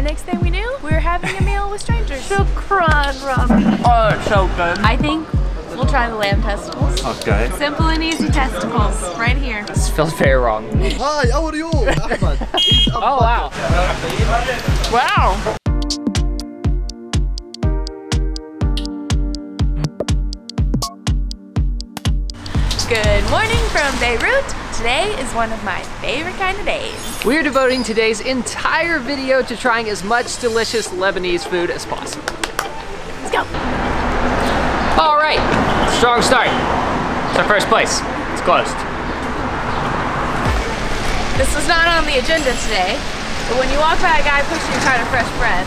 next thing we knew, we were having a meal with strangers. Shukran, Rami. Oh, it's so good. I think we'll try the lamb testicles. Okay. Simple and easy testicles, right here. This feels very wrong. Hi, how are you? Ahmed. Oh, wow. Wow. Good morning from Beirut. Today is one of my favorite kind of days. We are devoting today's entire video to trying as much delicious Lebanese food as possible. Let's go. All right, strong start. It's our first place. It's closed. This was not on the agenda today, but when you walk by a guy pushing a cart of fresh bread,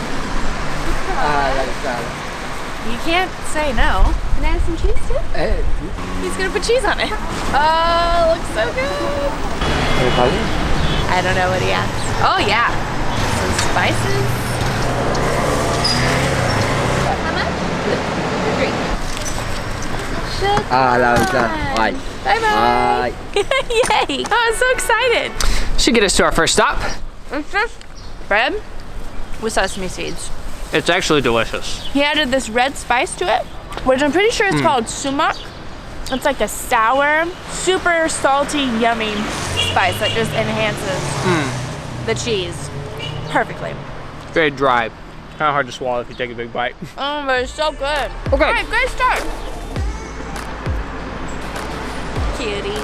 you can't say no. Can I have some cheese too? He's gonna put cheese on it. Oh, looks so good. I don't know what he asked. Oh yeah, some spices. How much? 3. Bye bye. Yay! Oh, I'm so excited. Should get us to our first stop. It's just bread with sesame seeds. It's actually delicious. He added this red spice to it, which I'm pretty sure it's called sumac. It's like a sour, super salty, yummy spice that just enhances the cheese perfectly. Very dry. Kind of hard to swallow if you take a big bite. Oh, but it's so good. Okay. All right, great start. Cutie.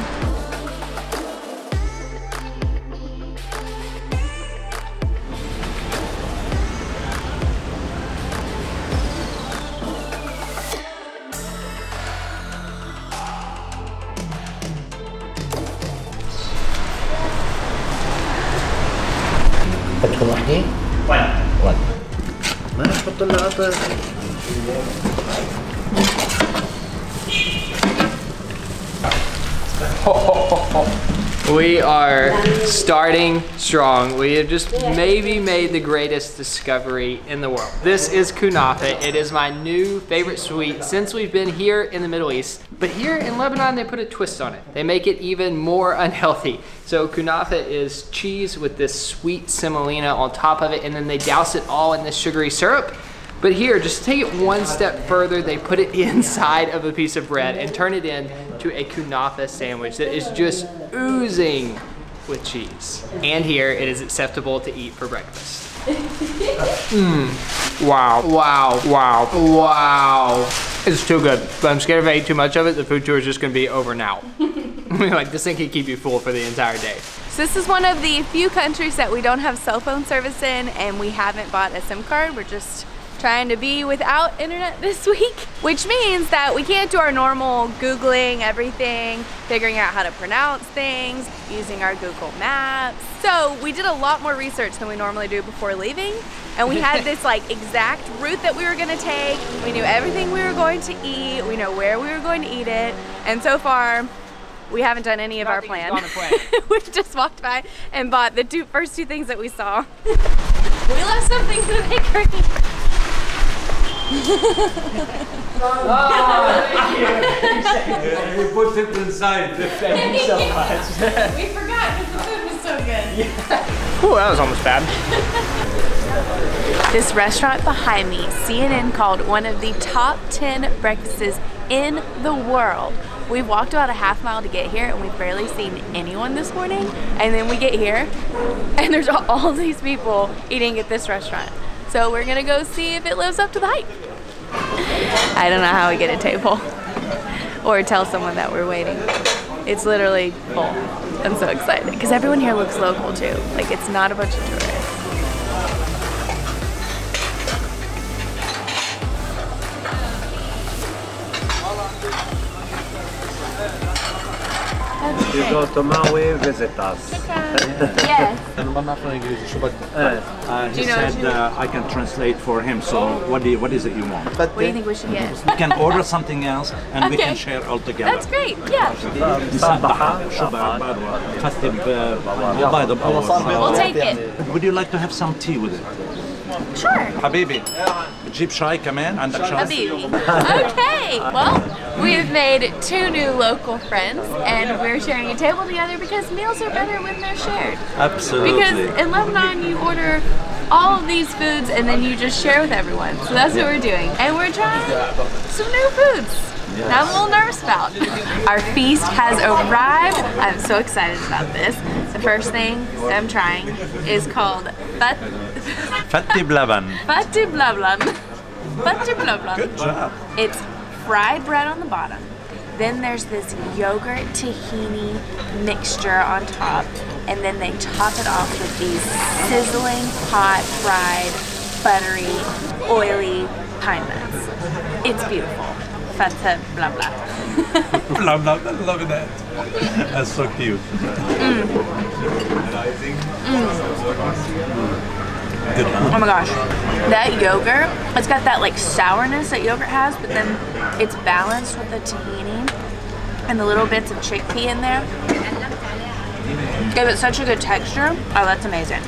بدكم واحدين؟ واحد ما نحط لنا قطر. We are starting strong. We have just maybe made the greatest discovery in the world. This is KNAFEH. It is my new favorite sweet since we've been here in the Middle East. But here in Lebanon, they put a twist on it. They make it even more unhealthy. So KNAFEH is cheese with this sweet semolina on top of it, and then they douse it all in this sugary syrup. But here, just take it one step further, they put it inside of a piece of bread and turn it into a KNAFEH sandwich that is just oozing with cheese. And here, it is acceptable to eat for breakfast. Wow, wow, wow, wow. It's too good, but I'm scared if I eat too much of it, the food tour is just gonna be over now. Like, this thing can keep you full for the entire day. So this is one of the few countries that we don't have cell phone service in, and we haven't bought a SIM card. We're just trying to be without internet this week, which means that we can't do our normal Googling everything, figuring out how to pronounce things, using our Google Maps. So we did a lot more research than we normally do before leaving, and we had this like exact route that we were gonna take. We knew everything we were going to eat, we know where we were going to eat it, and so far we haven't done any of our plan. We just walked by and bought the first two things that we saw. We left something in the bakery. He puts it inside. Thank you so much. We forgot because the food was so good. Yeah. Ooh, that was almost bad. This restaurant behind me, CNN called one of the top 10 breakfasts in the world. We walked about a half mile to get here and we've barely seen anyone this morning. And then we get here and there's all these people eating at this restaurant. So we're gonna go see if it lives up to the hype. I don't know how we get a table or tell someone that we're waiting. It's literally full. I'm so excited because everyone here looks local too. Like, it's not a bunch of tourists. You go to Maui, visit us. Yes. Do He said I can translate for him. So what is it you want? What do you think we should get? We can order something else and we Okay. can share all together. That's great, yeah. We'll take it. Would you like to have some tea with it? Sure. حبيبي بتجيب شاي كمان عندك شاي؟ Habibi. Okay, well, we've made 2 new local friends and we're sharing a table together because meals are better when they're shared. Absolutely. Because in Lebanon you order all of these foods and then you just share with everyone. So that's what we're doing. And we're trying some new foods that I'm a little nervous about. Our feast has arrived. I'm so excited about this. The first thing that I'm trying is called Fatty Blaban. Fatty Blablan. Fatty Blablan. Good job. It's fried bread on the bottom. Then there's this yogurt tahini mixture on top. And then they top it off with these sizzling, hot, fried, buttery, oily pine nuts. It's beautiful. Fatty Blablan. Blah, blah, blah, love that. That's so cute. Good, huh? Oh my gosh, that yogurt, it's got that like sourness that yogurt has, but then it's balanced with the tahini and the little bits of chickpea in there. Give it such a good texture. Oh, that's amazing.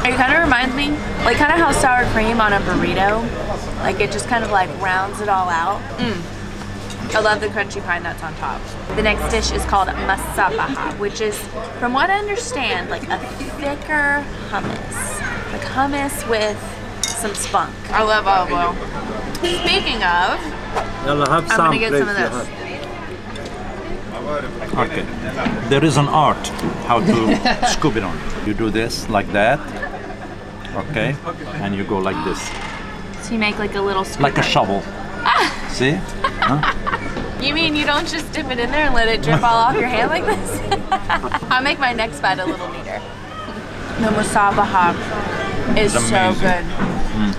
It kind of reminds me, like kind of how sour cream on a burrito, like it just kind of like rounds it all out. I love the crunchy pine nuts on top. The next dish is called masabaha, which is, from what I understand, like a thicker hummus. Like hummus with some spunk. I love olive oil. Speaking of, I'm gonna get some of this. Okay. There is an art how to scoop it on. You do this like that. Okay. And you go like this. So you make like a little scoop. Like a shovel. See? Huh? You mean you don't just dip it in there and let it drip all off your hand like this? I'll make my next bite a little neater. The masabaha is so good.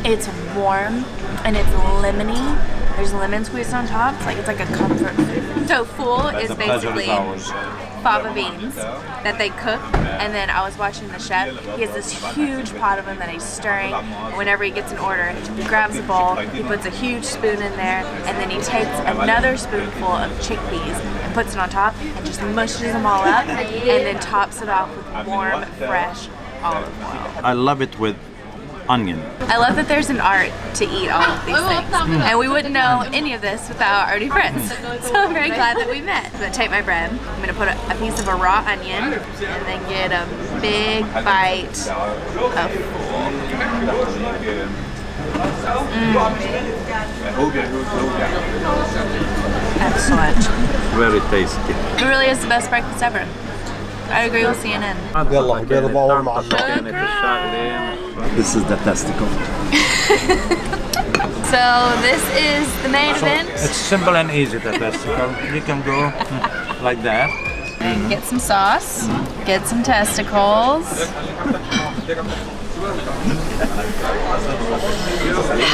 It's warm and it's lemony. There's lemon squeezed on top. It's like a comfort food. So fool is basically fava beans that they cook, and then I was watching the chef. He has this huge pot of them that he's stirring. Whenever he gets an order, he grabs a bowl, he puts a huge spoon in there, and then he takes another spoonful of chickpeas and puts it on top and just mushes them all up, and then tops it off with warm, fresh olive oil. I love it with onion. I love that there's an art to eat all of these things. And we wouldn't know any of this without already friends. So I'm very glad that we met. I'm gonna take my bread, I'm gonna put a piece of a raw onion, and then get a big bite of fool. Excellent. Very tasty. It really is the best breakfast ever. I agree with CNN. This is the testicle. So this is the main event. It's simple and easy, the testicle. You can go like that. And get some sauce, get some testicles.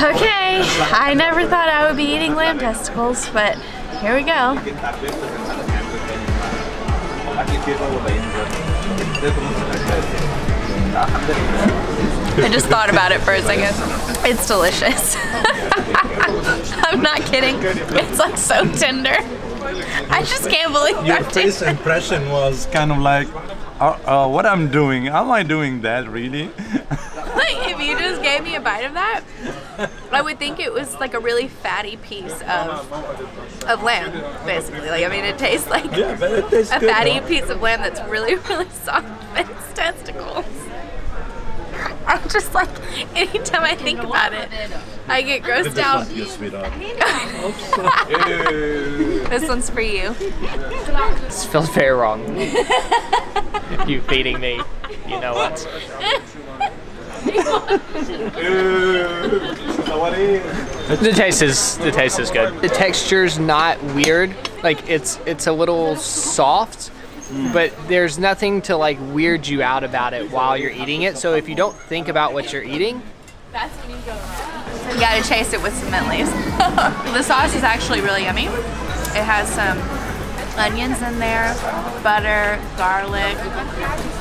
Okay, I never thought I would be eating lamb testicles, but here we go. I just thought about it for a second. It's delicious. I'm not kidding. It's like so tender. I just can't believe Your face impression was kind of like, what I'm doing? Am I doing that really? Like if you just gave me a bite of that, I would think it was like a really fatty piece of lamb, basically. Like I mean, it tastes like Yeah, but it tastes a good, fatty huh? piece of lamb that's really, really soft in its testicles. I'm just like, anytime I think about it, I get grossed out. You sweetheart. This one's for you. This feels very wrong. You feeding me, you know what? The taste is good. The texture's not weird. Like it's a little soft, but there's nothing to like weird you out about it while you're eating it. So if you don't think about what you're eating, That's when you go wrong. You gotta chase it with some mint leaves. The sauce is actually really yummy. It has some onions in there, butter, garlic.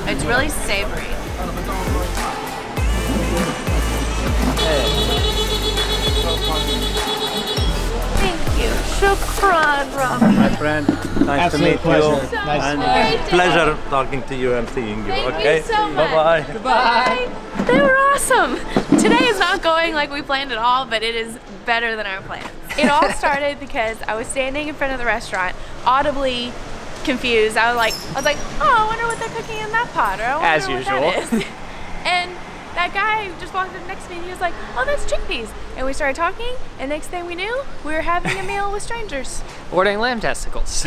It's really savory. Thank you. Shukran, Rami. My friend, nice to meet pleasure. you. Nice And to meet you. pleasure talking to you and seeing you. Thank Okay? you so much. Bye-bye. Bye. They were awesome. Today is not going like we planned at all, but it is better than our plans. It all started because I was standing in front of the restaurant, audibly confused. I was like, oh, I wonder what they're cooking in that pot, or I wonder As what usual. that is. And that guy just walked up next to me and he was like, oh, that's chickpeas. And we started talking, and next thing we knew, we were having a meal with strangers. Ordering lamb testicles.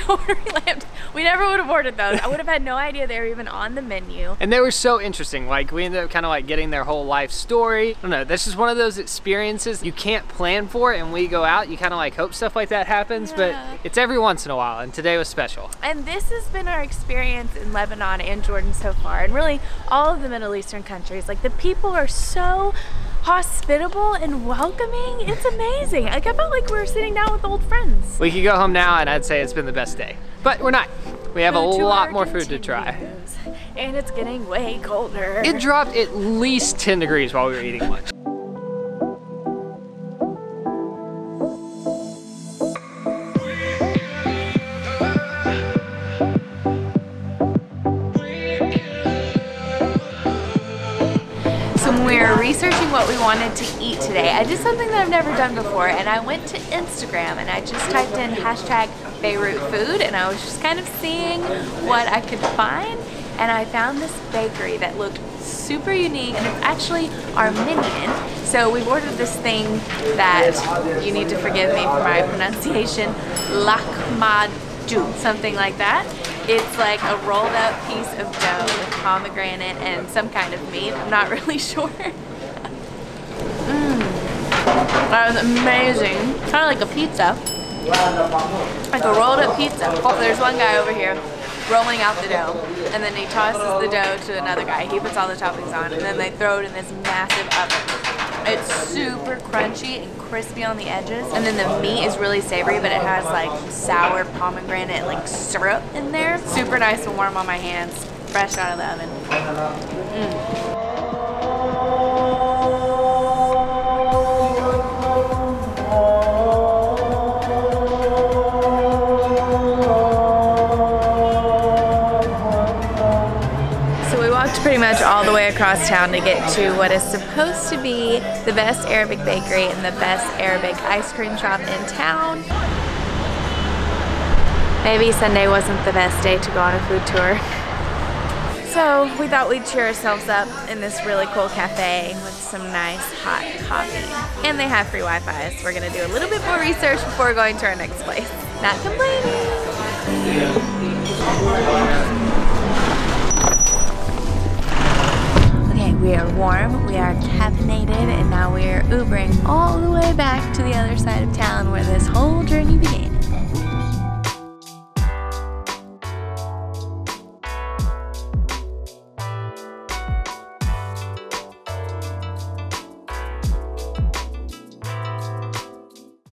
Ordering lamb. We never would have ordered those. I would have had no idea they were even on the menu. And they were so interesting. Like, we ended up kind of like getting their whole life story. I don't know, this is one of those experiences you can't plan for, and when you go out, you kind of like hope stuff like that happens, but it's every once in a while, and today was special. And this has been our experience in Lebanon and Jordan so far, and really all of the Middle Eastern countries. Like, the people are so hospitable and welcoming. It's amazing. Like, I felt like we were sitting down with old friends. We could go home now and I'd say it's been the best day. But we're not. We have a lot more food to try. And it's getting way colder. It dropped at least 10 degrees while we were eating lunch. When we were researching what we wanted to eat today, I did something that I've never done before, and I went to Instagram and I just typed in hashtag Beirut food, and I was just kind of seeing what I could find, and I found this bakery that looked super unique, and it's actually Armenian. So we've ordered this thing that, you need to forgive me for my pronunciation, Lahmajoun, something like that. It's like a rolled up piece of dough with pomegranate and some kind of meat. I'm not really sure. That was amazing. Kind of like a pizza. Like a rolled up pizza. There's one guy over here rolling out the dough, and then he tosses the dough to another guy. He puts all the toppings on, and then they throw it in this massive oven. It's super crunchy and crispy on the edges, and then the meat is really savory, but it has like sour pomegranate like syrup in there. Super nice and warm on my hands, fresh out of the oven. Pretty much all the way across town to get to what is supposed to be the best Arabic bakery and the best Arabic ice cream shop in town. Maybe Sunday wasn't the best day to go on a food tour. So we thought we'd cheer ourselves up in this really cool cafe with some nice hot coffee. And they have free Wi-Fi, so we're gonna do a little bit more research before going to our next place. Not complaining. We are warm, we are caffeinated, and now we are Ubering all the way back to the other side of town where this whole journey began.